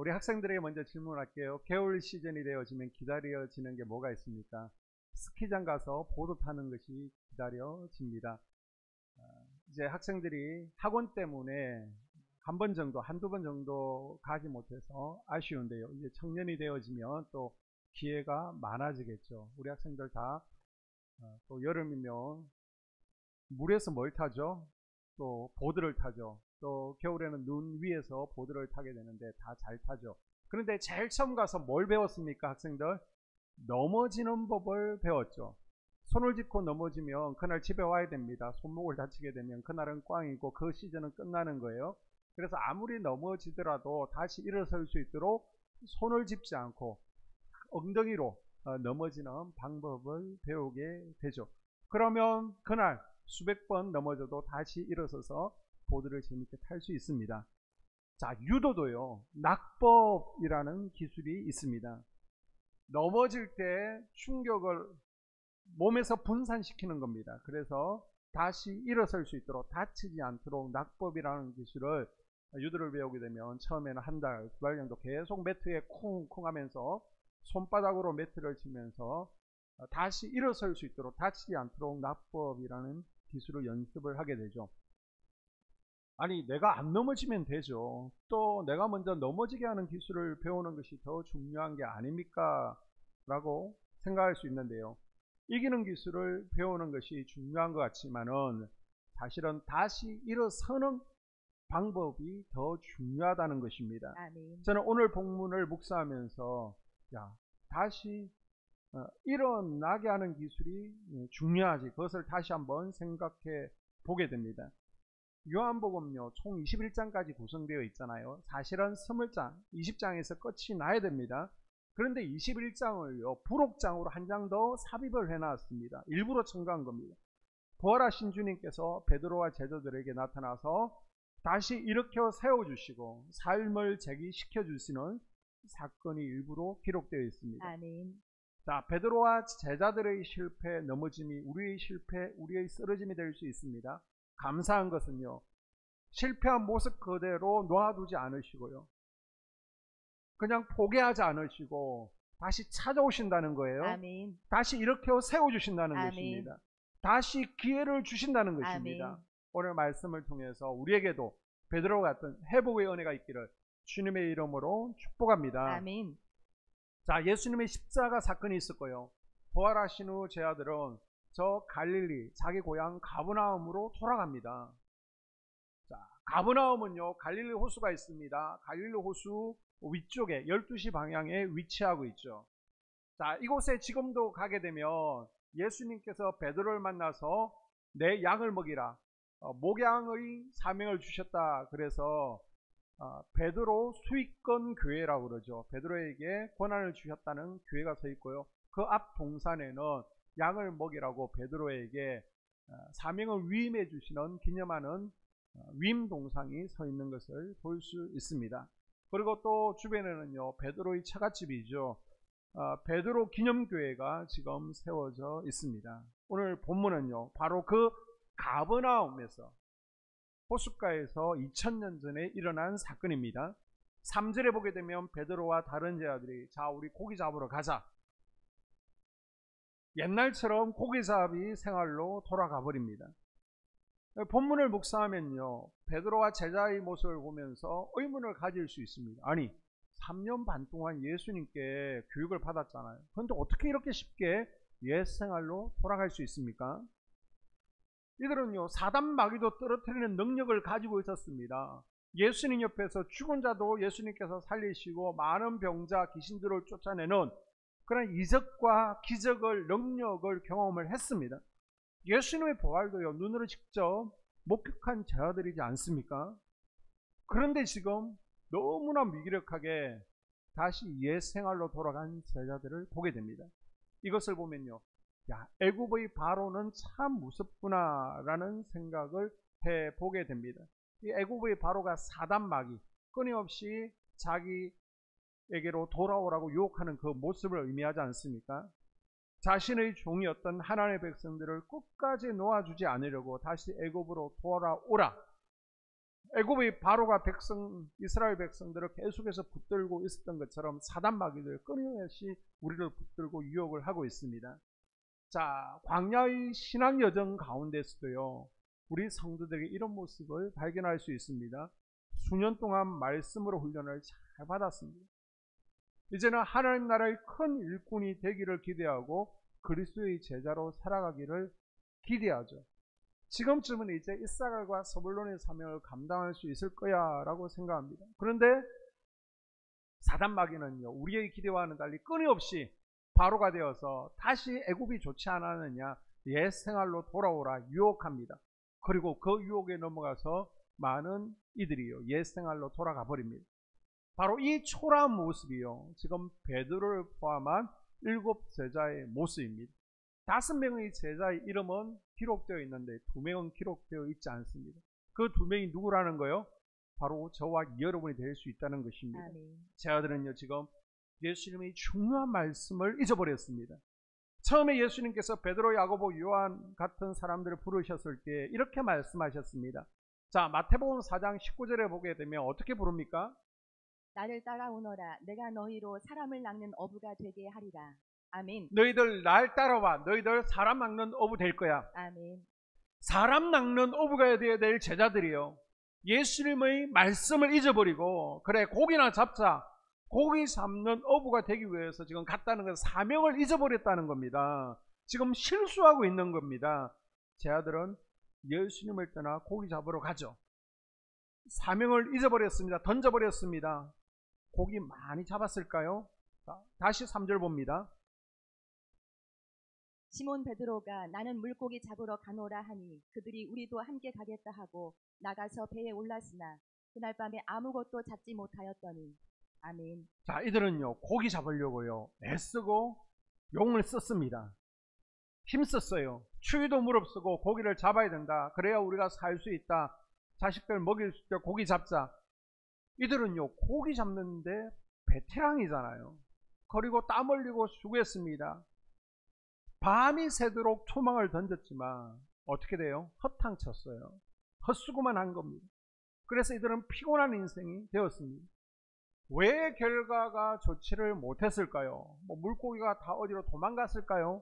우리 학생들에게 먼저 질문할게요. 겨울 시즌이 되어지면 기다려지는 게 뭐가 있습니까? 스키장 가서 보드 타는 것이 기다려집니다. 이제 학생들이 학원 때문에 한 번 정도, 한두 번 정도 가지 못해서 아쉬운데요. 이제 청년이 되어지면 또 기회가 많아지겠죠. 우리 학생들 다 또 여름이면 물에서 뭘 타죠? 또 보드를 타죠. 또 겨울에는 눈 위에서 보드를 타게 되는데 다 잘 타죠. 그런데 제일 처음 가서 뭘 배웠습니까, 학생들? 넘어지는 법을 배웠죠. 손을 짚고 넘어지면 그날 집에 와야 됩니다. 손목을 다치게 되면 그날은 꽝이고 그 시즌은 끝나는 거예요. 그래서 아무리 넘어지더라도 다시 일어설 수 있도록 손을 짚지 않고 엉덩이로 넘어지는 방법을 배우게 되죠. 그러면 그날 수백 번 넘어져도 다시 일어서서 보드를 재밌게 탈 수 있습니다. 자, 유도도요, 낙법이라는 기술이 있습니다. 넘어질 때 충격을 몸에서 분산시키는 겁니다. 그래서 다시 일어설 수 있도록, 다치지 않도록 낙법이라는 기술을 유도를 배우게 되면 처음에는 한 달, 두 달 정도 계속 매트에 쿵쿵 하면서 손바닥으로 매트를 치면서 다시 일어설 수 있도록, 다치지 않도록 낙법이라는 기술을 연습을 하게 되죠. 아니, 내가 안 넘어지면 되죠. 또 내가 먼저 넘어지게 하는 기술을 배우는 것이 더 중요한 게 아닙니까? 라고 생각할 수 있는데요. 이기는 기술을 배우는 것이 중요한 것 같지만은 사실은 다시 일어서는 방법이 더 중요하다는 것입니다. 아멘. 저는 오늘 본문을 묵상하면서 다시 일어나게 하는 기술이 중요하지, 그것을 다시 한번 생각해 보게 됩니다. 요한복음요, 총 21장까지 구성되어 있잖아요. 사실은 20장, 20장에서 끝이 나야 됩니다. 그런데 21장을요, 부록장으로 한 장 더 삽입을 해놨습니다. 일부러 첨가한 겁니다. 부활하신 주님께서 베드로와 제자들에게 나타나서 다시 일으켜 세워주시고 삶을 재기시켜 주시는 사건이 일부러 기록되어 있습니다. 아멘. 자, 베드로와 제자들의 실패, 넘어짐이 우리의 실패, 우리의 쓰러짐이 될 수 있습니다. 감사한 것은요, 실패한 모습 그대로 놔두지 않으시고요, 그냥 포기하지 않으시고 다시 찾아오신다는 거예요. 아멘. 다시 일으켜 세워주신다는 아멘. 것입니다. 다시 기회를 주신다는 것입니다. 아멘. 오늘 말씀을 통해서 우리에게도 베드로와 같은 회복의 은혜가 있기를 주님의 이름으로 축복합니다. 아멘. 자, 예수님의 십자가 사건이 있었고요, 부활하신 후 제 아들은 저 갈릴리, 자기 고향 가브나움으로 돌아갑니다. 자, 가브나움은요, 갈릴리 호수가 있습니다. 갈릴리 호수 위쪽에 12시 방향에 위치하고 있죠. 자, 이곳에 지금도 가게 되면 예수님께서 베드로를 만나서 내 양을 먹이라, 목양의 사명을 주셨다. 그래서 베드로 수익권 교회라고 그러죠. 베드로에게 권한을 주셨다는 교회가 서 있고요, 그 앞 동산에는 양을 먹이라고 베드로에게 사명을 위임해 주시는, 기념하는 위임 동상이 서 있는 것을 볼 수 있습니다. 그리고 또 주변에는요, 베드로의 처갓집이죠, 베드로 기념교회가 지금 세워져 있습니다. 오늘 본문은요, 바로 그 가버나움에서, 호숫가에서 2000년 전에 일어난 사건입니다. 3절에 보게 되면 베드로와 다른 제자들이 자, 우리 고기 잡으러 가자. 옛날처럼 고기잡이 생활로 돌아가 버립니다. 본문을 묵상하면요, 베드로와 제자의 모습을 보면서 의문을 가질 수 있습니다. 아니, 3년 반 동안 예수님께 교육을 받았잖아요. 그런데 어떻게 이렇게 쉽게 옛 생활로 돌아갈 수 있습니까? 이들은요, 사단 마귀도 떨어뜨리는 능력을 가지고 있었습니다. 예수님 옆에서 죽은 자도 예수님께서 살리시고 많은 병자, 귀신들을 쫓아내는 그런 이적과 기적을, 능력을 경험을 했습니다. 예수님의 부활도요, 눈으로 직접 목격한 제자들이지 않습니까? 그런데 지금 너무나 무기력하게 다시 옛 생활로 돌아간 제자들을 보게 됩니다. 이것을 보면요, 애굽의 바로는 참 무섭구나 라는 생각을 해보게 됩니다. 이 애굽의 바로가 사단 마귀, 끊임없이 자기에게로 돌아오라고 유혹하는 그 모습을 의미하지 않습니까? 자신의 종이었던 하나님의 백성들을 끝까지 놓아주지 않으려고 다시 애굽으로 돌아오라, 애굽의 바로가 이스라엘 백성들을 계속해서 붙들고 있었던 것처럼 사단 마귀들 끊임없이 우리를 붙들고 유혹을 하고 있습니다. 자, 광야의 신앙 여정 가운데서도요, 우리 성도들에게 이런 모습을 발견할 수 있습니다. 수년 동안 말씀으로 훈련을 잘 받았습니다. 이제는 하나님 나라의 큰 일꾼이 되기를 기대하고 그리스도의 제자로 살아가기를 기대하죠. 지금쯤은 이제 이사갈과 서불론의 사명을 감당할 수 있을 거야 라고 생각합니다. 그런데 사단 마귀는요, 우리의 기대와는 달리 끊임없이 바로가 되어서 다시 애굽이 좋지 않았느냐, 옛 생활로 돌아오라 유혹합니다. 그리고 그 유혹에 넘어가서 많은 이들이요, 옛 생활로 돌아가 버립니다. 바로 이 초라한 모습이요, 지금 베드로를 포함한 7 제자의 모습입니다. 5명의 제자의 이름은 기록되어 있는데 2명은 기록되어 있지 않습니다. 그 2명이 누구라는 거요? 바로 저와 여러분이 될 수 있다는 것입니다. 제자들은요, 지금 예수님의 중요한 말씀을 잊어버렸습니다. 처음에 예수님께서 베드로, 야고보, 요한 같은 사람들을 부르셨을 때 이렇게 말씀하셨습니다. 자, 마태복음 4장 19절에 보게 되면 어떻게 부릅니까? 나를 따라오너라. 내가 너희로 사람을 낚는 어부가 되게 하리라. 아멘. 너희들 날 따라와. 너희들 사람 낚는 어부 될 거야. 아멘. 사람 낚는 어부가 되어야 될 제자들이요, 예수님의 말씀을 잊어버리고 그래 고기나 잡자, 고기 잡는 어부가 되기 위해서 지금 갔다는 것은 사명을 잊어버렸다는 겁니다. 지금 실수하고 있는 겁니다. 제자들은 예수님을 떠나 고기 잡으러 가죠. 사명을 잊어버렸습니다. 던져버렸습니다. 고기 많이 잡았을까요? 다시 3절 봅니다. 시몬 베드로가 나는 물고기 잡으러 가노라 하니 그들이 우리도 함께 가겠다 하고 나가서 배에 올랐으나 그날 밤에 아무것도 잡지 못하였더니. 아멘. 자, 이들은요, 고기 잡으려고요, 애쓰고 용을 썼습니다. 힘썼어요. 추위도 무릅쓰고 고기를 잡아야 된다. 그래야 우리가 살 수 있다. 자식들 먹일 수 있다. 고기 잡자. 이들은요, 고기 잡는데 베테랑이잖아요. 그리고 땀 흘리고 수고했습니다. 밤이 새도록 초망을 던졌지만 어떻게 돼요? 허탕쳤어요. 헛수고만 한 겁니다. 그래서 이들은 피곤한 인생이 되었습니다. 왜 결과가 좋지를 못했을까요? 물고기가 다 어디로 도망갔을까요?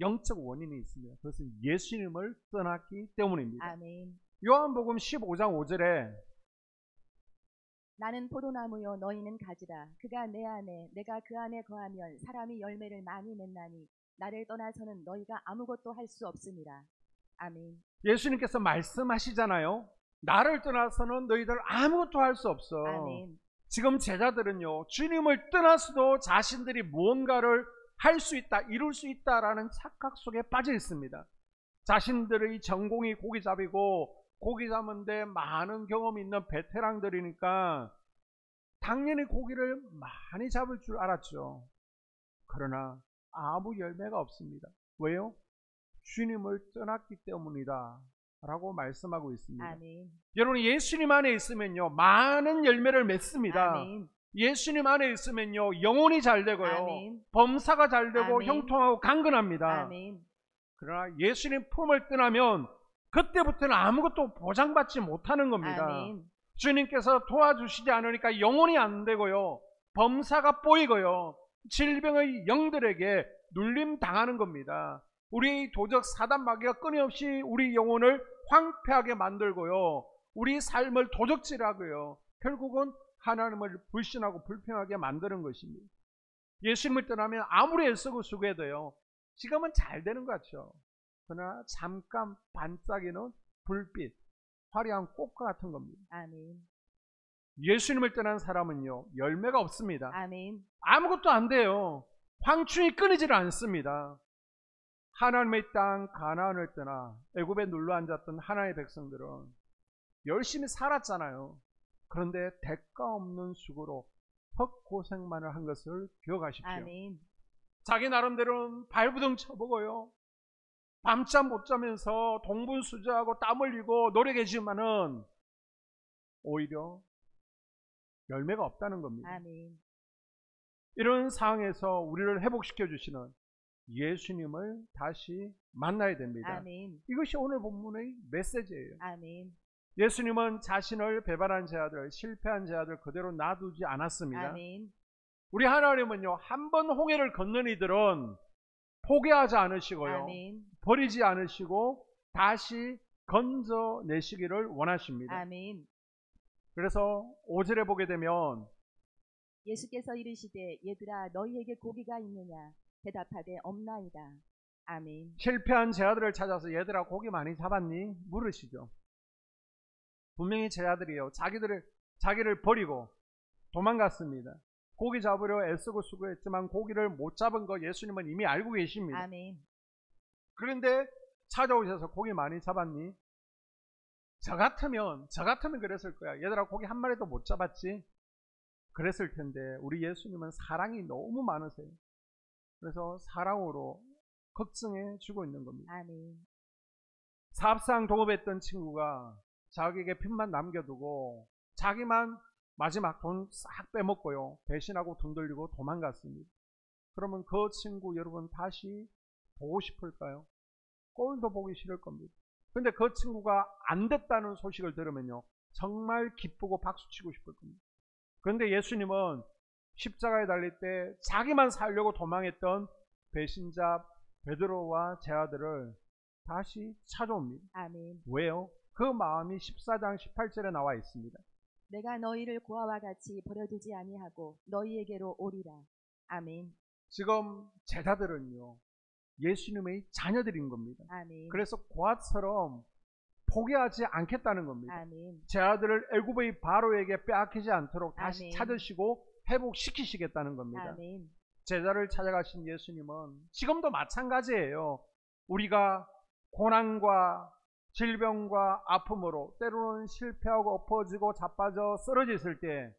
영적 원인이 있습니다. 그것은 예수님을 떠났기 때문입니다. 아멘. 요한복음 15장 5절에 나는 포도나무요 너희는 가지라. 그가 내 안에 내가 그 안에 거하면 사람이 열매를 많이 맺나니 나를 떠나서는 너희가 아무것도 할 수 없으니라. 아멘. 예수님께서 말씀하시잖아요. 나를 떠나서는 너희들 아무것도 할 수 없어. 아멘. 지금 제자들은요, 주님을 떠나서도 자신들이 무언가를 할 수 있다, 이룰 수 있다라는 착각 속에 빠져 있습니다. 자신들의 전공이 고기잡이고 고기 잡는데 많은 경험이 있는 베테랑들이니까 당연히 고기를 많이 잡을 줄 알았죠. 그러나 아무 열매가 없습니다. 왜요? 주님을 떠났기 때문이다 라고 말씀하고 있습니다. 아멘. 여러분, 예수님 안에 있으면요, 많은 열매를 맺습니다. 아멘. 예수님 안에 있으면요, 영혼이 잘 되고요, 아멘. 범사가 잘 되고 아멘. 형통하고 강건합니다. 아멘. 그러나 예수님 품을 떠나면 그때부터는 아무것도 보장받지 못하는 겁니다. 아멘. 주님께서 도와주시지 않으니까 영혼이 안 되고요, 범사가 보이고요, 질병의 영들에게 눌림 당하는 겁니다. 우리 도적 사단 마귀가 끊임없이 우리 영혼을 황폐하게 만들고요, 우리 삶을 도적질하고요, 결국은 하나님을 불신하고 불평하게 만드는 것입니다. 예수님을 떠나면 아무리 애쓰고 수고해도요, 지금은 잘 되는 것 같죠. 그러나 잠깐 반짝이는 불빛, 화려한 꽃과 같은 겁니다. 아멘. 예수님을 떠난 사람은요, 열매가 없습니다. 아멘. 아무것도 안 돼요. 황충이 끊이질 않습니다. 하나님의 땅 가나안을 떠나 애굽에 눌러 앉았던 하나님의 백성들은 열심히 살았잖아요. 그런데 대가 없는 수고로 헛고생만을 한 것을 기억하십시오. 아멘. 자기 나름대로는 발부둥 쳐보고요, 밤잠 못 자면서 동분수저하고 땀 흘리고 노력했지만은 오히려 열매가 없다는 겁니다. 아멘. 이런 상황에서 우리를 회복시켜 주시는 예수님을 다시 만나야 됩니다. 아멘. 이것이 오늘 본문의 메시지예요. 아멘. 예수님은 자신을 배반한 제자들, 실패한 제자들 그대로 놔두지 않았습니다. 아멘. 우리 하나님은요, 한 번 홍해를 건넌 이들은 포기하지 않으시고요, 아멘. 버리지 않으시고 다시 건져내시기를 원하십니다. 아멘. 그래서 5절에 보게 되면 예수께서 이르시되 얘들아 너희에게 고기가 있느냐 대답하되 없나이다. 아멘. 실패한 제자들을 찾아서 얘들아 고기 많이 잡았니? 물으시죠. 분명히 제자들이요, 자기를 버리고 도망갔습니다. 고기 잡으려 애쓰고 수고했지만 고기를 못 잡은 거 예수님은 이미 알고 계십니다. 아멘. 그런데 찾아오셔서 고기 많이 잡았니? 저 같으면 그랬을 거야. 얘들아 고기 한 마리도 못 잡았지? 그랬을 텐데 우리 예수님은 사랑이 너무 많으세요. 그래서 사랑으로 걱정해 주고 있는 겁니다. 아멘. 사업상 동업했던 친구가 자기에게 빚만 남겨두고 자기만 마지막 돈 싹 빼먹고요, 배신하고 돈 돌리고 도망갔습니다. 그러면 그 친구 여러분 다시 보고 싶을까요? 꼴도 보기 싫을 겁니다. 근데 그 친구가 안 됐다는 소식을 들으면요, 정말 기쁘고 박수치고 싶을 겁니다. 그런데 예수님은 십자가에 달릴 때 자기만 살려고 도망했던 배신자 베드로와 제자들을 다시 찾아옵니다. 아멘. 왜요? 그 마음이 14장 18절에 나와 있습니다. 내가 너희를 고아와 같이 버려두지 아니하고 너희에게로 오리라. 아멘. 지금 제자들은요, 예수님의 자녀들인 겁니다. 아멘. 그래서 고아처럼 포기하지 않겠다는 겁니다. 아멘. 제자들을 애굽의 바로에게 빼앗기지 않도록 다시 아멘. 찾으시고 회복시키시겠다는 겁니다. 아멘. 제자를 찾아가신 예수님은 지금도 마찬가지예요. 우리가 고난과 질병과 아픔으로 때로는 실패하고 엎어지고 자빠져 쓰러져 있을 때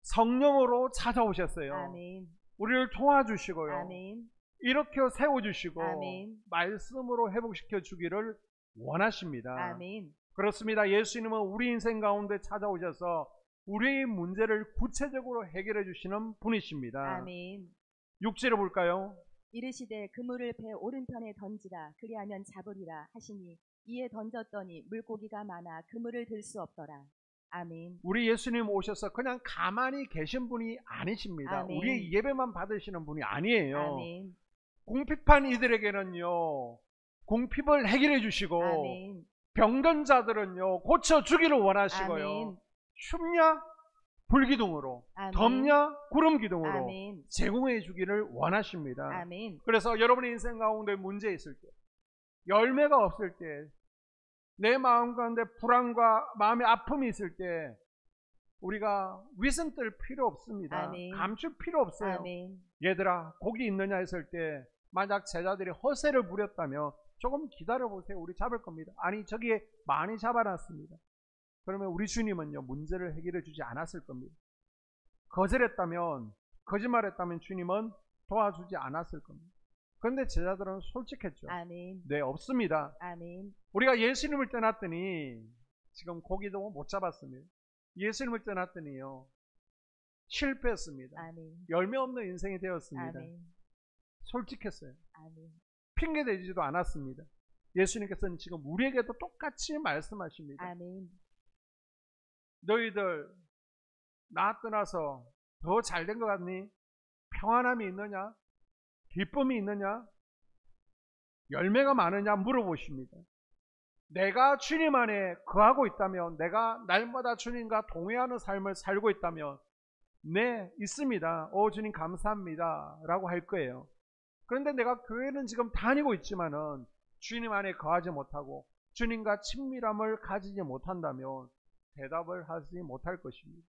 성령으로 찾아오셨어요. 아멘. 우리를 도와주시고요, 아멘. 일으켜 세워주시고 아멘. 말씀으로 회복시켜 주기를 원하십니다. 아멘. 그렇습니다. 예수님은 우리 인생 가운데 찾아오셔서 우리의 문제를 구체적으로 해결해 주시는 분이십니다. 아멘. 6절을 볼까요? 이르시되 그물을 배 오른편에 던지라 그리하면 잡으리라 하시니 이에 던졌더니 물고기가 많아 그물을 들 수 없더라. 아멘. 우리 예수님 오셔서 그냥 가만히 계신 분이 아니십니다. 아멘. 우리의 예배만 받으시는 분이 아니에요. 아멘. 궁핍한 이들에게는요, 궁핍을 해결해 주시고 아멘. 병든 자들은요 고쳐주기를 원하시고요, 아멘. 춥냐 불기둥으로, 아멘. 덥냐 구름기둥으로 아멘. 제공해 주기를 원하십니다. 아멘. 그래서 여러분의 인생 가운데 문제 있을 때, 열매가 없을 때, 내 마음 가운데 불안과 마음의 아픔이 있을 때 우리가 위선 뜰 필요 없습니다. 아멘. 감출 필요 없어요. 아멘. 얘들아 고기 있느냐 했을 때 만약 제자들이 허세를 부렸다면 조금 기다려보세요, 우리 잡을 겁니다. 아니 저기에 많이 잡아놨습니다. 그러면 우리 주님은요 문제를 해결해 주지 않았을 겁니다. 거짓말했다면 주님은 도와주지 않았을 겁니다. 그런데 제자들은 솔직했죠. 아멘. 네, 없습니다. 아멘. 우리가 예수님을 떠났더니 지금 고기도 못 잡았습니다. 예수님을 떠났더니요 실패했습니다. 아멘. 열매 없는 인생이 되었습니다. 아멘. 솔직했어요. 아멘. 핑계대지도 않았습니다. 예수님께서는 지금 우리에게도 똑같이 말씀하십니다. 아멘. 너희들 나 떠나서 더 잘된 것 같니? 평안함이 있느냐? 기쁨이 있느냐? 열매가 많으냐? 물어보십니다. 내가 주님 안에 거하고 있다면, 내가 날마다 주님과 동행하는 삶을 살고 있다면 네, 있습니다. 주님 감사합니다 라고 할 거예요. 그런데 내가 교회는 지금 다니고 있지만은 주님 안에 거하지 못하고 주님과 친밀함을 가지지 못한다면 대답을 하지 못할 것입니다.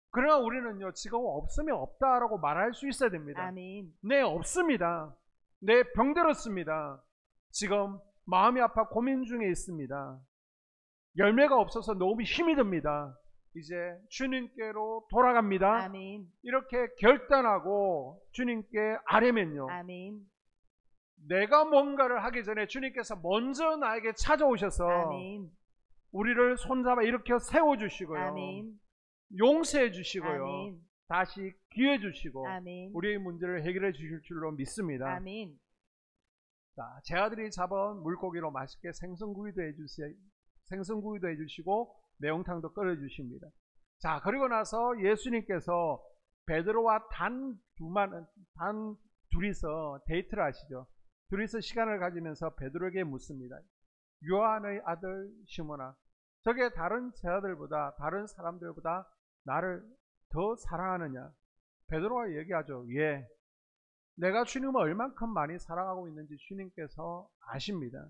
그러나 우리는요 지금 없으면 없다라고 말할 수 있어야 됩니다. 아멘. 네, 없습니다. 네, 병들었습니다. 지금 마음이 아파 고민 중에 있습니다. 열매가 없어서 너무 힘이 듭니다. 이제 주님께로 돌아갑니다. 아멘. 이렇게 결단하고 주님께 아뢰면요, 아멘. 내가 뭔가를 하기 전에 주님께서 먼저 나에게 찾아오셔서 아멘. 우리를 손잡아 일으켜 세워주시고요, 아멘. 용서해 주시고요, 아멘. 다시 기회 주시고 아멘. 우리의 문제를 해결해 주실 줄로 믿습니다. 아멘. 자, 제자들이 잡은 물고기로 맛있게 생선구이도 해주세요. 생선구이도 해주시고 매운탕도 끓여주십니다. 자, 그리고 나서 예수님께서 베드로와 단 둘이서 데이트를 하시죠. 둘이서 시간을 가지면서 베드로에게 묻습니다. 요한의 아들 시몬아, 저게 다른 제자들보다, 다른 사람들보다 나를 더 사랑하느냐? 베드로가 얘기하죠. 예, 내가 주님을 얼만큼 많이 사랑하고 있는지 주님께서 아십니다.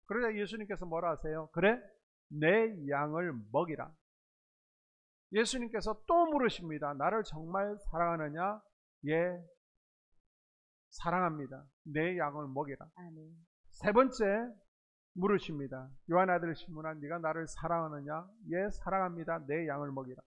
그러자 예수님께서 뭐라 하세요? 그래, 내 양을 먹이라. 예수님께서 또 물으십니다. 나를 정말 사랑하느냐? 예, 사랑합니다. 내 양을 먹이라. 아멘. 세 번째 물으십니다. 요한 아들 시몬아, 네가 나를 사랑하느냐? 예, 사랑합니다. 내 양을 먹이라.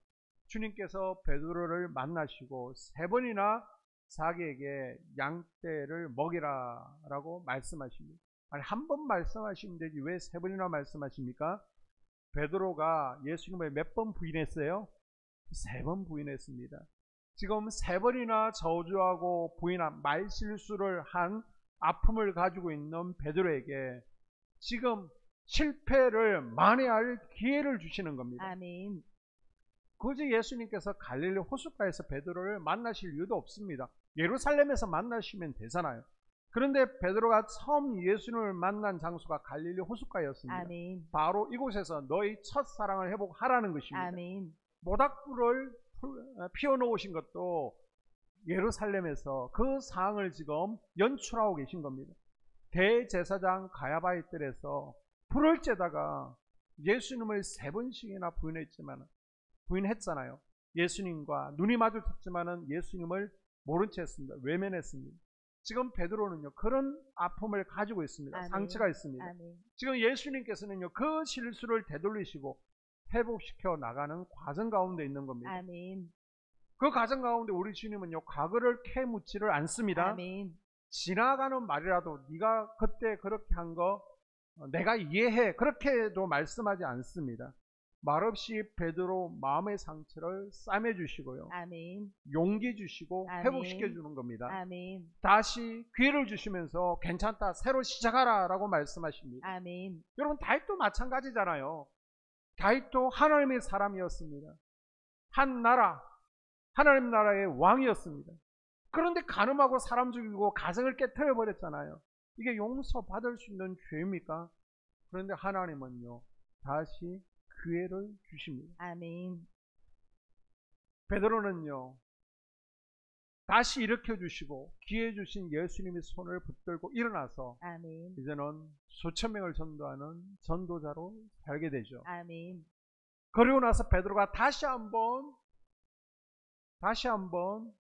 주님께서 베드로를 만나시고 세 번이나 자기에게 양떼를 먹이라 라고 말씀하십니다. 아니, 한 번 말씀하시면 되지 왜 세 번이나 말씀하십니까? 베드로가 예수님을 몇 번 부인했어요? 세 번 부인했습니다. 지금 세 번이나 저주하고 부인한 말실수를 한 아픔을 가지고 있는 베드로에게 지금 실패를 만회할 기회를 주시는 겁니다. 아멘. 굳이 예수님께서 갈릴리 호숫가에서 베드로를 만나실 이유도 없습니다. 예루살렘에서 만나시면 되잖아요. 그런데 베드로가 처음 예수님을 만난 장소가 갈릴리 호숫가였습니다. 아멘. 바로 이곳에서 너희 첫사랑을 회복하라는 것입니다. 아멘. 모닥불을 피워놓으신 것도 예루살렘에서 그 상황을 지금 연출하고 계신 겁니다. 대제사장 가야바의 뜰에서 불을 쬐다가 예수님을 세 번씩이나 부인했잖아요. 예수님과 눈이 마주쳤지만은 예수님을 모른 채 했습니다. 외면했습니다. 지금 베드로는요, 그런 아픔을 가지고 있습니다. 아멘. 상처가 있습니다. 아멘. 지금 예수님께서는요, 그 실수를 되돌리시고 회복시켜 나가는 과정 가운데 있는 겁니다. 아멘. 그 과정 가운데 우리 주님은요, 과거를 캐묻지를 않습니다. 아멘. 지나가는 말이라도 네가 그때 그렇게 한 거 내가 이해해, 그렇게도 말씀하지 않습니다. 말없이 베드로 마음의 상처를 싸매 주시고요, 아멘. 용기 주시고 아멘. 회복시켜 주는 겁니다. 아멘. 다시 기회를 주시면서 괜찮다, 새로 시작하라 라고 말씀하십니다. 아멘. 여러분, 다윗도 마찬가지잖아요. 다윗도 하나님의 사람이었습니다. 한 나라, 하나님 나라의 왕이었습니다. 그런데 간음하고 사람 죽이고 가정을 깨트려 버렸잖아요. 이게 용서받을 수 있는 죄입니까? 그런데 하나님은요, 다시 기회를 주십니다. 아멘. 베드로는요, 다시 일으켜 주시고 기회 주신 예수님의 손을 붙들고 일어나서 아멘. 이제는 수천 명을 전도하는 전도자로 살게 되죠. 아멘. 그리고 나서 베드로가 다시 한번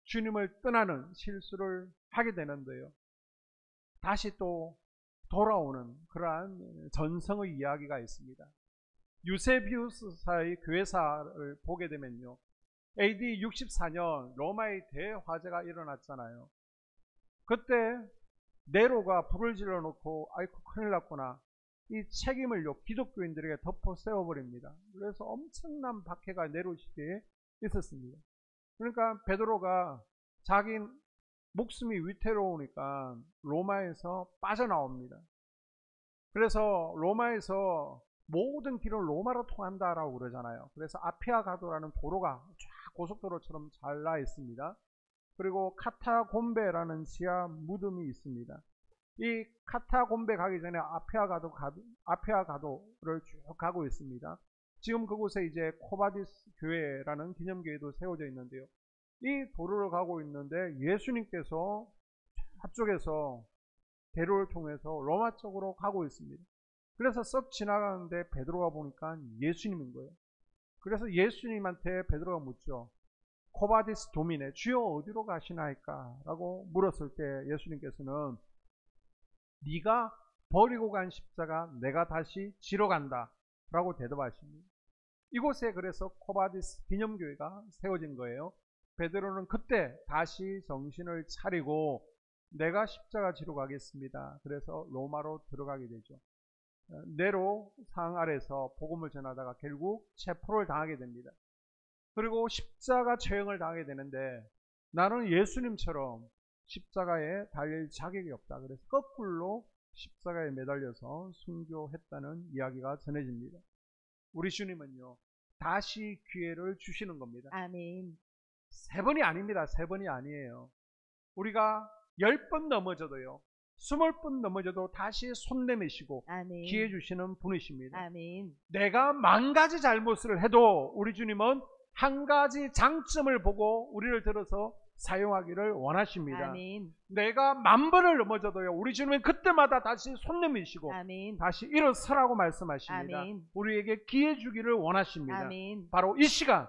주님을 떠나는 실수를 하게 되는데요, 다시 또 돌아오는 그러한 전성의 이야기가 있습니다. 유세비우스사의 교회사를 보게 되면요, AD 64년 로마의 대화재가 일어났잖아요. 그때 네로가 불을 질러놓고 아이고 큰일 났구나, 이 책임을요 기독교인들에게 덮어 세워버립니다. 그래서 엄청난 박해가 네로 시대에 있었습니다. 그러니까 베드로가 자기 목숨이 위태로우니까 로마에서 빠져나옵니다. 그래서 로마에서 모든 길은 로마로 통한다라고 그러잖아요. 그래서 아피아 가도라는 도로가 쫙 고속도로처럼 잘 나 있습니다. 그리고 카타곰베라는 지하 무덤이 있습니다. 이 카타곰베 가기 전에 아피아 가도를 쭉 가고 있습니다. 지금 그곳에 이제 코바디스 교회라는 기념교회도 세워져 있는데요, 이 도로를 가고 있는데 예수님께서 앞쪽에서 대로를 통해서 로마 쪽으로 가고 있습니다. 그래서 썩 지나가는데 베드로가 보니까 예수님인 거예요. 그래서 예수님한테 베드로가 묻죠. 코바디스 도미네, 주여 어디로 가시나이까? 라고 물었을 때 예수님께서는 네가 버리고 간 십자가 내가 다시 지러 간다 라고 대답하십니다. 이곳에 그래서 코바디스 기념교회가 세워진 거예요. 베드로는 그때 다시 정신을 차리고 내가 십자가 지러 가겠습니다. 그래서 로마로 들어가게 되죠. 네로 상 아래서 복음을 전하다가 결국 체포를 당하게 됩니다. 그리고 십자가 처형을 당하게 되는데 나는 예수님처럼 십자가에 달릴 자격이 없다. 그래서 거꾸로 십자가에 매달려서 순교했다는 이야기가 전해집니다. 우리 주님은요, 다시 기회를 주시는 겁니다. 아멘. 3번이 아닙니다. 3번이 아니에요. 우리가 10번 넘어져도요, 20번 넘어져도 다시 손 내미시고 아멘. 기회 주시는 분이십니다. 아멘. 내가 10,000가지 잘못을 해도 우리 주님은 한 가지 장점을 보고 우리를 들어서 사용하기를 원하십니다. 아멘. 내가 10,000번을 넘어져도요, 우리 주님은 그때마다 다시 손 내미시고 아멘. 다시 일어서라고 말씀하십니다. 아멘. 우리에게 기회 주기를 원하십니다. 아멘. 바로 이 시간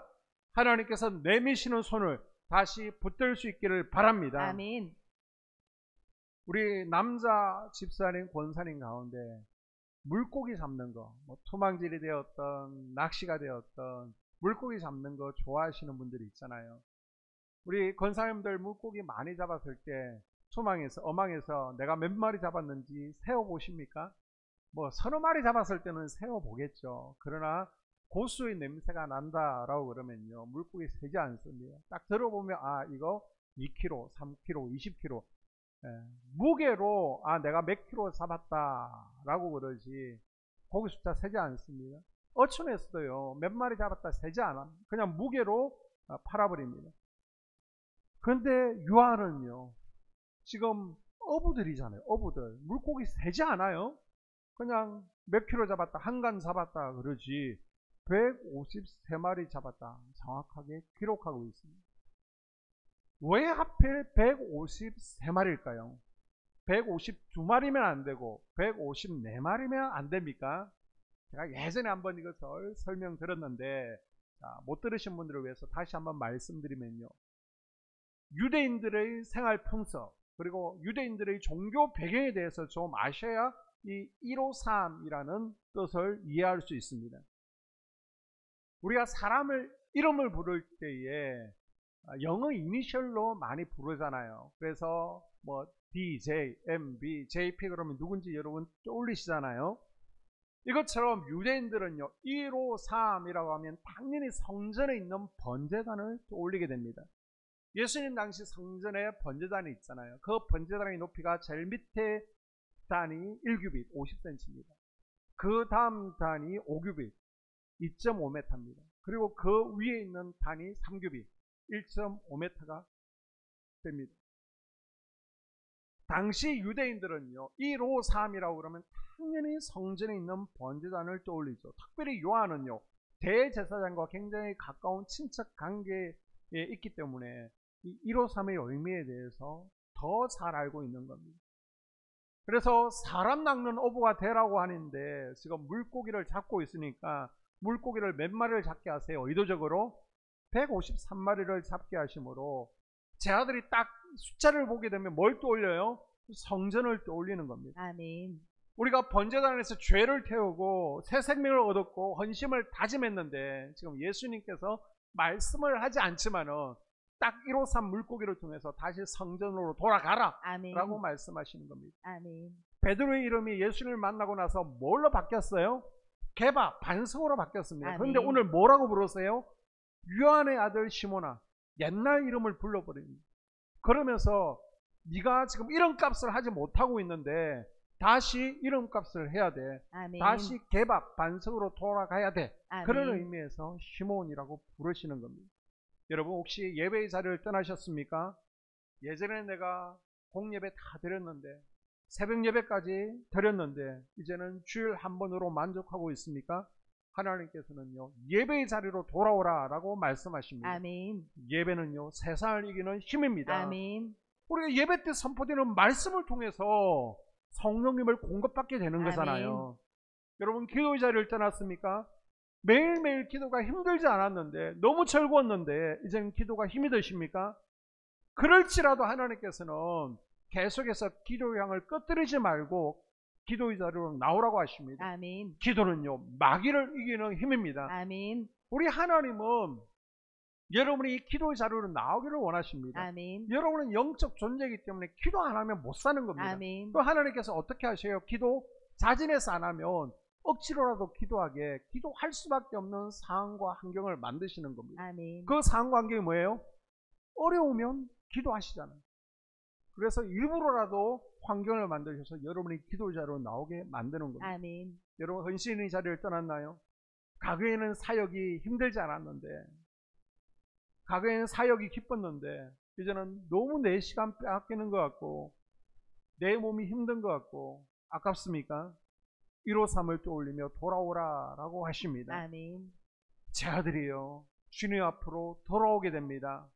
하나님께서 내미시는 손을 다시 붙들 수 있기를 바랍니다. 아멘. 우리 남자 집사님, 권사님 가운데 물고기 잡는 거, 토망질이 되었던 낚시가 되었던 물고기 잡는 거 좋아하시는 분들이 있잖아요. 우리 권사님들 물고기 많이 잡았을 때 어망에서 내가 몇 마리 잡았는지 세어보십니까? 서너 마리 잡았을 때는 세어보겠죠. 그러나 고수의 냄새가 난다라고 그러면요, 물고기 세지 않습니다. 딱 들어보면 이거 2kg, 3kg, 20kg, 무게로 내가 몇 킬로 잡았다라고 그러지 고기 숫자 세지 않습니다. 어촌에서도요, 몇 마리 잡았다 세지 않아. 그냥 무게로 팔아버립니다. 그런데 유아는요, 지금 어부들이잖아요. 어부들 물고기 세지 않아요. 그냥 몇 킬로 잡았다, 한 간 잡았다 그러지 153마리 잡았다 정확하게 기록하고 있습니다. 왜 하필 153마리일까요? 152마리면 안 되고 154마리면 안 됩니까? 제가 예전에 한번 이것을 설명드렸는데 못 들으신 분들을 위해서 다시 한번 말씀드리면요, 유대인들의 생활 풍속 그리고 유대인들의 종교 배경에 대해서 좀 아셔야 이 153이라는 뜻을 이해할 수 있습니다. 우리가 사람을 이름을 부를 때에 영어 이니셜로 많이 부르잖아요. 그래서 DJ, MB, JP 그러면 누군지 여러분 떠올리시잖아요. 이것처럼 유대인들은요, 153이라고 하면 당연히 성전에 있는 번제단을 떠올리게 됩니다. 예수님 당시 성전에 번제단이 있잖아요. 그 번제단의 높이가 제일 밑에 단이 1규빗 50cm입니다. 그 다음 단이 5규빗 2.5m입니다. 그리고 그 위에 있는 단이 3규빗 1.5m가 됩니다. 당시 유대인들은요, 153이라고 그러면 당연히 성전에 있는 번제단을 떠올리죠. 특별히 요한은요, 대제사장과 굉장히 가까운 친척 관계에 있기 때문에 이 153의 의미에 대해서 더 잘 알고 있는 겁니다. 그래서 사람 낚는 어부가 되라고 하는데 지금 물고기를 잡고 있으니까 물고기를 몇 마리를 잡게 하세요? 의도적으로 153마리를 잡게 하심으로 제 아들이 딱 숫자를 보게 되면 뭘 떠올려요? 성전을 떠올리는 겁니다. 아멘. 우리가 번제단에서 죄를 태우고 새 생명을 얻었고 헌심을 다짐했는데 지금 예수님께서 말씀을 하지 않지만은 딱 153 물고기를 통해서 다시 성전으로 돌아가라 아멘. 라고 말씀하시는 겁니다. 아멘. 베드로의 이름이 예수님을 만나고 나서 뭘로 바뀌었어요? 게바, 반성으로 바뀌었습니다. 아멘. 그런데 오늘 뭐라고 부르세요? 요한의 아들 시몬아, 옛날 이름을 불러버립니다. 그러면서 네가 지금 이름값을 하지 못하고 있는데 다시 이름값을 해야 돼. 아멘. 다시 개밥, 반성으로 돌아가야 돼. 아멘. 그런 의미에서 시몬이라고 부르시는 겁니다. 여러분 혹시 예배의 자리를 떠나셨습니까? 예전에 내가 공예배 다 드렸는데 새벽 예배까지 드렸는데 이제는 주일 한 번으로 만족하고 있습니까? 하나님께서는요, 예배의 자리로 돌아오라 라고 말씀하십니다. 아멘. 예배는요, 세상을 이기는 힘입니다. 아멘. 우리가 예배 때 선포되는 말씀을 통해서 성령님을 공급받게 되는 아멘. 거잖아요. 여러분 기도의 자리를 떠났습니까? 매일매일 기도가 힘들지 않았는데 너무 즐거웠는데 이제는 기도가 힘이 드십니까? 그럴지라도 하나님께서는 계속해서 기도의 향을 끄트리지 말고 기도의 자리로 나오라고 하십니다. 아멘. 기도는요, 마귀를 이기는 힘입니다. 아멘. 우리 하나님은 여러분이 이 기도의 자리로 나오기를 원하십니다. 아멘. 여러분은 영적 존재이기 때문에 기도 안 하면 못 사는 겁니다. 아멘. 또 하나님께서 어떻게 하셔요? 기도 자진해서 안 하면 억지로라도 기도하게 기도할 수밖에 없는 상황과 환경을 만드시는 겁니다. 아멘. 그 상황과 환경이 뭐예요? 어려우면 기도하시잖아요. 그래서 일부러라도 환경을 만드셔서 여러분이 기도의 자리로 나오게 만드는 겁니다. 아멘. 여러분 헌신의 자리를 떠났나요? 과거에는 사역이 힘들지 않았는데, 과거에는 사역이 기뻤는데, 이제는 너무 내 시간 빼앗기는 것 같고 내 몸이 힘든 것 같고 아깝습니까? 153을 떠올리며 돌아오라 라고 하십니다. 아멘. 제 아들이요, 주님 앞으로 돌아오게 됩니다.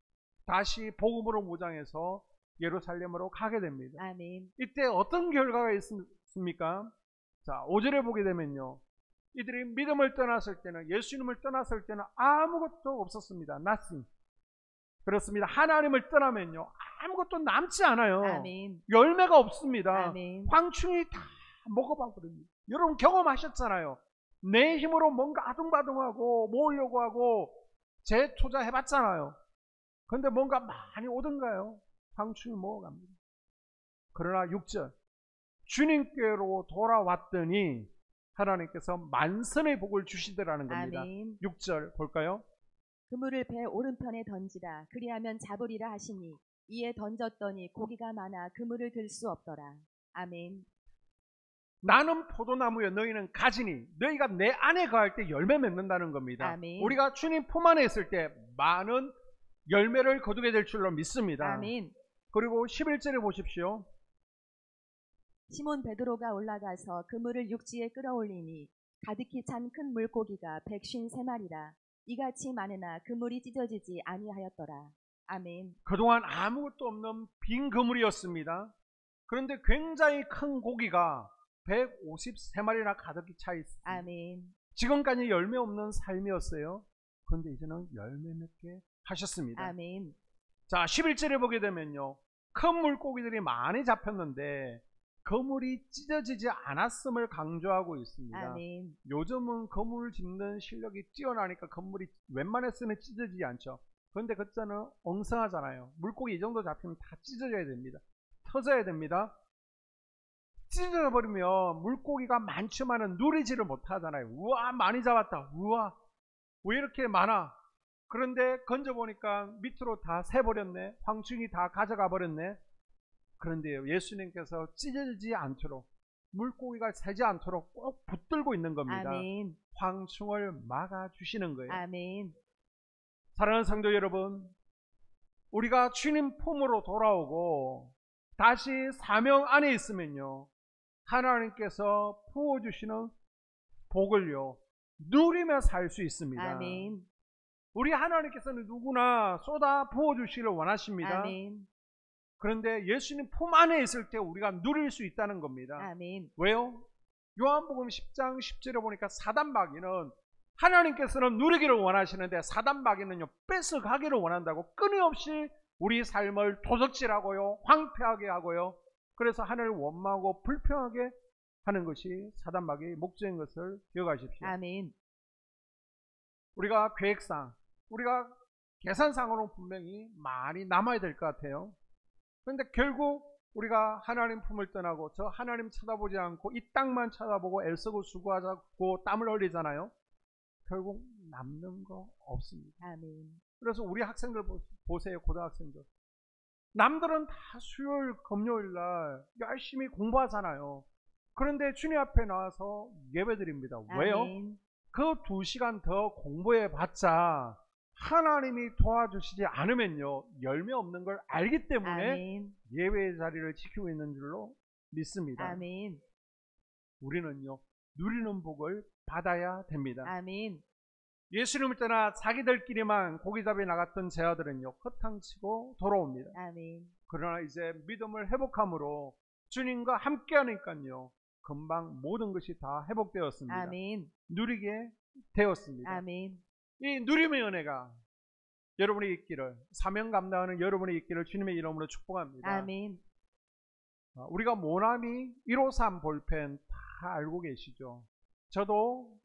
다시 복음으로 무장해서 예루살렘으로 가게 됩니다. 아멘. 이때 어떤 결과가 있습니까? 자, 5절에 보게 되면요, 이들이 믿음을 떠났을 때는, 예수님을 떠났을 때는 아무것도 없었습니다. nothing. 그렇습니다. 하나님을 떠나면요 아무것도 남지 않아요. 아멘. 열매가 없습니다. 아멘. 황충이 다 먹어버립니다. 여러분 경험하셨잖아요. 내 힘으로 뭔가 아둥바둥하고 모으려고 하고 재투자해봤잖아요. 그런데 뭔가 많이 오던가요? 황충이 먹어갑니다. 그러나 6절, 주님께로 돌아왔더니 하나님께서 만선의 복을 주시더라는 겁니다. 아멘. 6절 볼까요? 그물을 배 오른편에 던지라. 그리하면 잡으리라 하시니 이에 던졌더니 고기가 많아 그물을 들 수 없더라. 아멘. 나는 포도나무여 너희는 가지니 너희가 내 안에 거할 때 열매 맺는다는 겁니다. 아멘. 우리가 주님 품 안에 있을 때 많은 열매를 거두게 될 줄로 믿습니다. 아멘. 그리고 11절에 보십시오. 시몬 베드로가 올라가서 그물을 육지에 끌어올리니 가득히 찬 큰 물고기가 153마리라. 이같이 많으나 그물이 찢어지지 아니하였더라. 아멘. 그동안 아무것도 없는 빈 그물이었습니다. 그런데 굉장히 큰 고기가 153마리나 가득히 차 있습니다. 아멘. 지금까지 열매 없는 삶이었어요. 그런데 이제는 열매 맺게 하셨습니다. 아멘. 자, 11절에 보게 되면요, 큰 물고기들이 많이 잡혔는데 그물이 찢어지지 않았음을 강조하고 있습니다. 아멘. 요즘은 그물을 짚는 실력이 뛰어나니까 그물이 웬만해서는 찢어지지 않죠. 그런데 그때는 엉성하잖아요. 물고기 이 정도 잡히면 다 찢어져야 됩니다. 터져야 됩니다. 찢어버리면 물고기가 많지만은 누리지를 못하잖아요. 우와, 많이 잡았다. 우와, 왜 이렇게 많아? 그런데 건져보니까 밑으로 다 새버렸네. 황충이 다 가져가 버렸네. 그런데요, 예수님께서 찢어지지 않도록, 물고기가 새지 않도록 꼭 붙들고 있는 겁니다. 아멘. 황충을 막아주시는 거예요. 아멘. 사랑하는 성도 여러분, 우리가 주님 품으로 돌아오고 다시 사명 안에 있으면요, 하나님께서 부어주시는 복을요 누리며 살 수 있습니다. 아멘. 우리 하나님께서는 누구나 쏟아 부어주시기를 원하십니다. 아멘. 그런데 예수님 품 안에 있을 때 우리가 누릴 수 있다는 겁니다. 아멘. 왜요? 요한복음 10장 10절에 보니까 사단마귀는, 하나님께서는 누리기를 원하시는데 사단마귀는요 뺏어가기를 원한다고 끊임없이 우리 삶을 도적질하고요, 황폐하게 하고요, 그래서 하나님을 원망하고 불평하게 하는 것이 사단마귀의 목적인 것을 기억하십시오. 아멘. 우리가 계획상, 우리가 계산상으로 분명히 많이 남아야 될 것 같아요. 그런데 결국 우리가 하나님 품을 떠나고 저 하나님 쳐다보지 않고 이 땅만 쳐다보고 애쓰고 수고하자고 땀을 흘리잖아요. 결국 남는 거 없습니다. 아멘. 그래서 우리 학생들 보세요. 고등학생들, 남들은 다 수요일 금요일 날 열심히 공부하잖아요. 그런데 주님 앞에 나와서 예배드립니다. 왜요? 아멘. 그 2시간 더 공부해 봤자 하나님이 도와주시지 않으면요 열매 없는 걸 알기 때문에 아멘. 예배의 자리를 지키고 있는 줄로 믿습니다. 아멘. 우리는요 누리는 복을 받아야 됩니다. 아멘. 예수님을 떠나 자기들끼리만 고기잡이 나갔던 제 아들은요 허탕치고 돌아옵니다. 아멘. 그러나 이제 믿음을 회복함으로 주님과 함께 하니까요 금방 모든 것이 다 회복되었습니다. 아멘. 누리게 되었습니다. 아멘. 이 누림의 은혜가 여러분이 있기를, 사명 감당하는 여러분이 있기를 주님의 이름으로 축복합니다. 아멘. 우리가 모나미 153 볼펜 다 알고 계시죠? 저도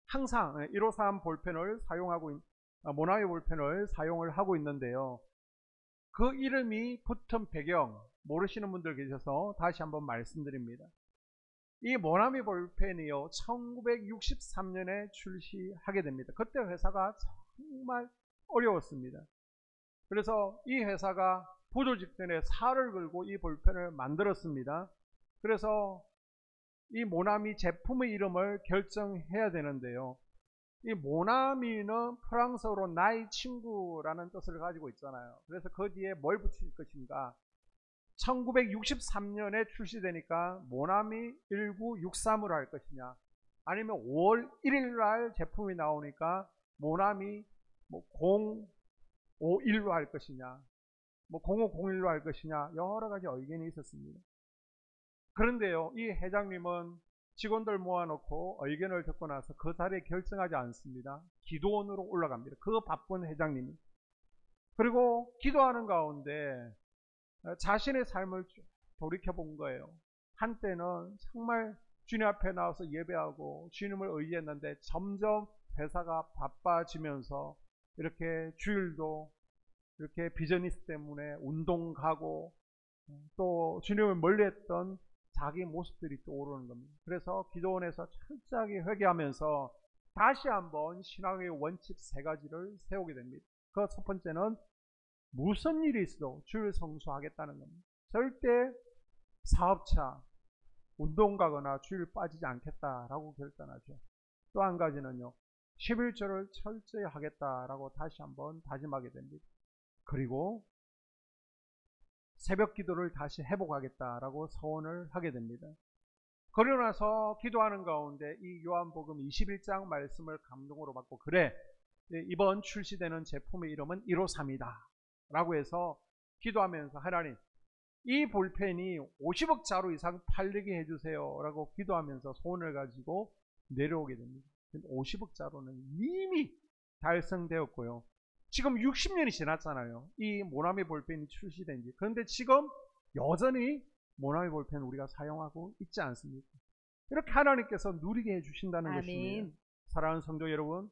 항상 153 볼펜을 사용하고, 모나미 볼펜을 사용을 하고 있는데요. 그 이름이 붙은 배경 모르시는 분들 계셔서 다시 한번 말씀드립니다. 이 모나미 볼펜이요 1963년에 출시하게 됩니다. 그때 회사가 정말 어려웠습니다. 그래서 이 회사가 부도 직전에 살을 걸고 이 볼펜을 만들었습니다. 그래서 이 모나미 제품의 이름을 결정해야 되는데요, 이 모나미는 프랑스어로 나의 친구라는 뜻을 가지고 있잖아요. 그래서 그 뒤에 뭘 붙일 것인가? 1963년에 출시되니까 모나미 1963으로 할 것이냐, 아니면 5월 1일 날 제품이 나오니까 모나미 051로 할 것이냐, 0501로 할 것이냐, 여러 가지 의견이 있었습니다. 그런데요, 이 회장님은 직원들 모아놓고 의견을 듣고 나서 그 자리에 결정하지 않습니다. 기도원으로 올라갑니다. 그 바쁜 회장님이. 그리고 기도하는 가운데 자신의 삶을 돌이켜본 거예요. 한때는 정말 주님 앞에 나와서 예배하고 주님을 의지했는데 점점 회사가 바빠지면서 이렇게 주일도 이렇게 비즈니스 때문에 운동 가고 또 주님을 멀리했던 자기 모습들이 떠오르는 겁니다. 그래서 기도원에서 철저하게 회개하면서 다시 한번 신앙의 원칙 3가지를 세우게 됩니다. 그 첫 번째는 무슨 일이 있어도 주를 성수하겠다는 겁니다. 절대 사업차, 운동 가거나 주일 빠지지 않겠다라고 결단하죠. 또 한 가지는요, 11조를 철저히 하겠다라고 다시 한번 다짐하게 됩니다. 그리고 새벽 기도를 다시 회복하겠다라고 서원을 하게 됩니다. 그러고 나서 기도하는 가운데 이 요한복음 21장 말씀을 감동으로 받고, 그래, 이번 출시되는 제품의 이름은 153이다 라고 해서 기도하면서, 하나님, 이 볼펜이 50억 자루 이상 팔리게 해주세요 라고 기도하면서 소원을 가지고 내려오게 됩니다. 50억 자루는 이미 달성되었고요. 지금 60년이 지났잖아요. 이 모나미 볼펜이 출시된 지. 그런데 지금 여전히 모나미 볼펜 우리가 사용하고 있지 않습니까? 이렇게 하나님께서 누리게 해주신다는 것입니다. 사랑하는 성도 여러분,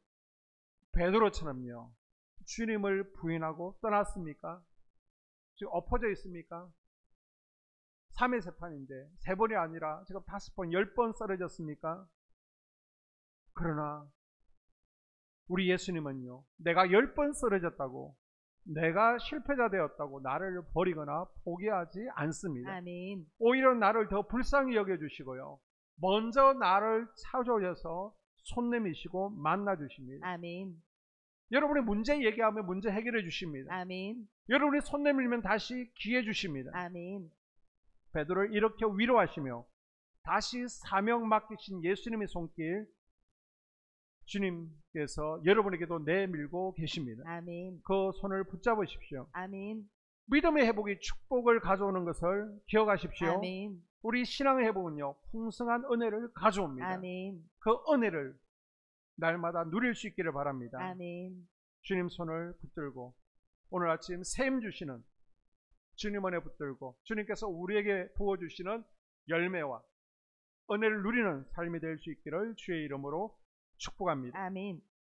베드로처럼요, 주님을 부인하고 떠났습니까? 지금 엎어져 있습니까? 3회 재판인데 3번이 아니라 지금 5번, 10번 쓰러졌습니까? 그러나 우리 예수님은요, 내가 10번 쓰러졌다고, 내가 실패자 되었다고 나를 버리거나 포기하지 않습니다. 아멘. 오히려 나를 더 불쌍히 여겨주시고요, 먼저 나를 찾아오셔서 손 내미시고 만나주십니다. 아멘. 여러분이 문제 얘기하면 문제 해결해 주십니다. 아멘. 여러분이 손 내밀면 다시 기회 주십니다. 아멘. 베드로를 이렇게 위로하시며 다시 사명 맡기신 예수님의 손길, 주님께서 여러분에게도 내밀고 계십니다. 아멘. 그 손을 붙잡으십시오. 아멘. 믿음의 회복이 축복을 가져오는 것을 기억하십시오. 아멘. 우리 신앙의 회복은요, 풍성한 은혜를 가져옵니다. 아멘. 그 은혜를 날마다 누릴 수 있기를 바랍니다. 아멘. 주님 손을 붙들고 오늘 아침 샘 주시는 주님 은혜 붙들고 주님께서 우리에게 부어주시는 열매와 은혜를 누리는 삶이 될 수 있기를 주의 이름으로 축복합니다. 아멘.